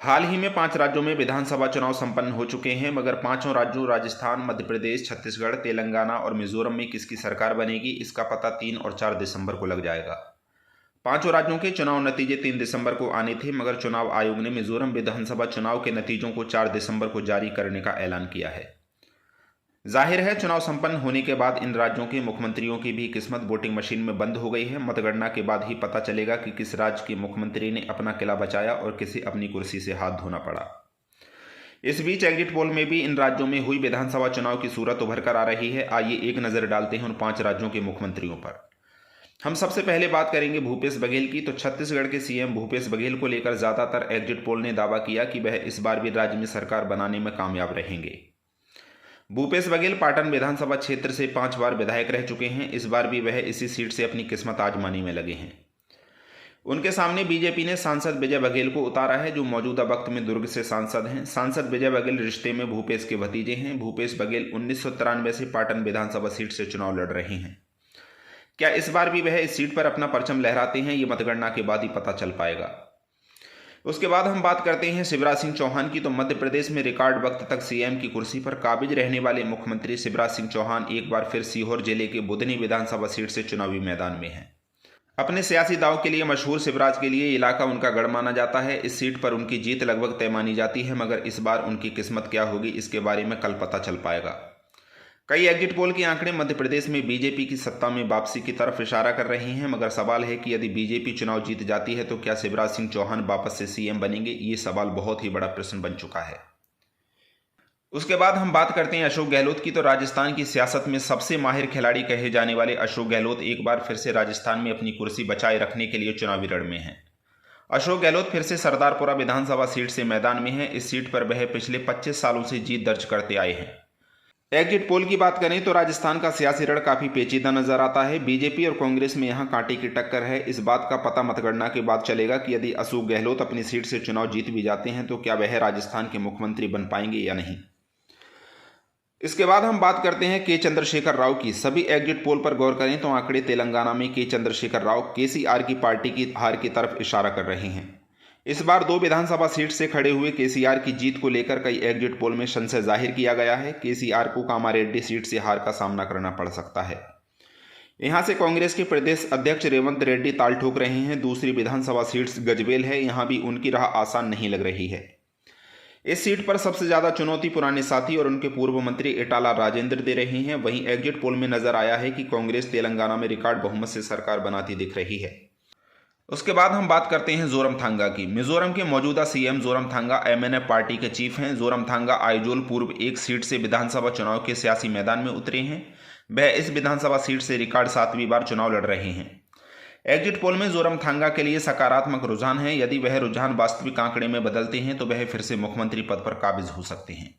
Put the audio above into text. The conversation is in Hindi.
हाल ही में 5 राज्यों में विधानसभा चुनाव संपन्न हो चुके हैं, मगर पांचों राज्यों राजस्थान, मध्य प्रदेश, छत्तीसगढ़, तेलंगाना और मिजोरम में किसकी सरकार बनेगी, इसका पता 3 और 4 दिसंबर को लग जाएगा। पांचों राज्यों के चुनाव नतीजे 3 दिसंबर को आने थे, मगर चुनाव आयोग ने मिजोरम विधानसभा चुनाव के नतीजों को 4 दिसंबर को जारी करने का ऐलान किया है। जाहिर है, चुनाव संपन्न होने के बाद इन राज्यों के मुख्यमंत्रियों की भी किस्मत वोटिंग मशीन में बंद हो गई है। मतगणना के बाद ही पता चलेगा कि किस राज्य के मुख्यमंत्री ने अपना किला बचाया और किसे अपनी कुर्सी से हाथ धोना पड़ा। इस बीच एग्जिट पोल में भी इन राज्यों में हुई विधानसभा चुनाव की सूरत उभर कर आ रही है। आइए एक नज़र डालते हैं उन 5 राज्यों के मुख्यमंत्रियों पर। हम सबसे पहले बात करेंगे भूपेश बघेल की। तो छत्तीसगढ़ के सीएम भूपेश बघेल को लेकर ज़्यादातर एग्जिट पोल ने दावा किया कि वह इस बार भी राज्य में सरकार बनाने में कामयाब रहेंगे। भूपेश बघेल पाटन विधानसभा क्षेत्र से 5 बार विधायक रह चुके हैं। इस बार भी वह इसी सीट से अपनी किस्मत आजमाने में लगे हैं। उनके सामने बीजेपी ने सांसद विजय बघेल को उतारा है, जो मौजूदा वक्त में दुर्ग से सांसद हैं। सांसद विजय बघेल रिश्ते में भूपेश के भतीजे हैं। भूपेश बघेल 1993 से पाटन विधानसभा सीट से चुनाव लड़ रहे हैं। क्या इस बार भी वह इस सीट पर अपना परचम लहराते हैं, ये मतगणना के बाद ही पता चल पाएगा। उसके बाद हम बात करते हैं शिवराज सिंह चौहान की। तो मध्य प्रदेश में रिकॉर्ड वक्त तक सीएम की कुर्सी पर काबिज रहने वाले मुख्यमंत्री शिवराज सिंह चौहान एक बार फिर सीहोर जिले के बुधनी विधानसभा सीट से चुनावी मैदान में हैं। अपने सियासी दाव के लिए मशहूर शिवराज के लिए इलाका उनका गढ़ माना जाता है। इस सीट पर उनकी जीत लगभग तय मानी जाती है, मगर इस बार उनकी किस्मत क्या होगी, इसके बारे में कल पता चल पाएगा। कई एग्जिट पोल के आंकड़े मध्य प्रदेश में बीजेपी की सत्ता में वापसी की तरफ इशारा कर रहे हैं, मगर सवाल है कि यदि बीजेपी चुनाव जीत जाती है तो क्या शिवराज सिंह चौहान वापस से सीएम बनेंगे। ये सवाल बहुत ही बड़ा प्रश्न बन चुका है। उसके बाद हम बात करते हैं अशोक गहलोत की। तो राजस्थान की सियासत में सबसे माहिर खिलाड़ी कहे जाने वाले अशोक गहलोत एक बार फिर से राजस्थान में अपनी कुर्सी बचाए रखने के लिए चुनावी रण में हैं। अशोक गहलोत फिर से सरदारपुरा विधानसभा सीट से मैदान में हैं। इस सीट पर वह पिछले 25 सालों से जीत दर्ज करते आए हैं। एग्जिट पोल की बात करें तो राजस्थान का सियासी रण काफी पेचीदा नजर आता है। बीजेपी और कांग्रेस में यहां कांटे की टक्कर है। इस बात का पता मतगणना के बाद चलेगा कि यदि अशोक गहलोत अपनी सीट से चुनाव जीत भी जाते हैं तो क्या वह राजस्थान के मुख्यमंत्री बन पाएंगे या नहीं। इसके बाद हम बात करते हैं के चंद्रशेखर राव की। सभी एग्जिट पोल पर गौर करें तो आंकड़े तेलंगाना में के चंद्रशेखर राव केसीआर की पार्टी की हार की तरफ इशारा कर रहे हैं। इस बार 2 विधानसभा सीट से खड़े हुए केसीआर की जीत को लेकर कई एग्जिट पोल में संशय जाहिर किया गया है। केसीआर को कामारेड्डी सीट से हार का सामना करना पड़ सकता है। यहां से कांग्रेस के प्रदेश अध्यक्ष रेवंत रेड्डी ताल ठोक रहे हैं। दूसरी विधानसभा सीट गजबेल है, यहां भी उनकी राह आसान नहीं लग रही है। इस सीट पर सबसे ज्यादा चुनौती पुराने साथी और उनके पूर्व मंत्री इटाला राजेंद्र दे रहे हैं। वहीं एग्जिट पोल में नजर आया है कि कांग्रेस तेलंगाना में रिकॉर्ड बहुमत से सरकार बनाती दिख रही है। उसके बाद हम बात करते हैं जोरमथांगा की। मिजोरम के मौजूदा सीएम जोरमथांगा एमएनएफ पार्टी के चीफ हैं। जोरमथांगा आइजोल पूर्व एक सीट से विधानसभा चुनाव के सियासी मैदान में उतरे हैं। वह इस विधानसभा सीट से रिकॉर्ड 7वीं बार चुनाव लड़ रहे हैं। एग्जिट पोल में जोरमथांगा के लिए सकारात्मक रुझान है। यदि वह रुझान वास्तविक आंकड़े में बदलते हैं तो वह फिर से मुख्यमंत्री पद पर काबिज हो सकते हैं।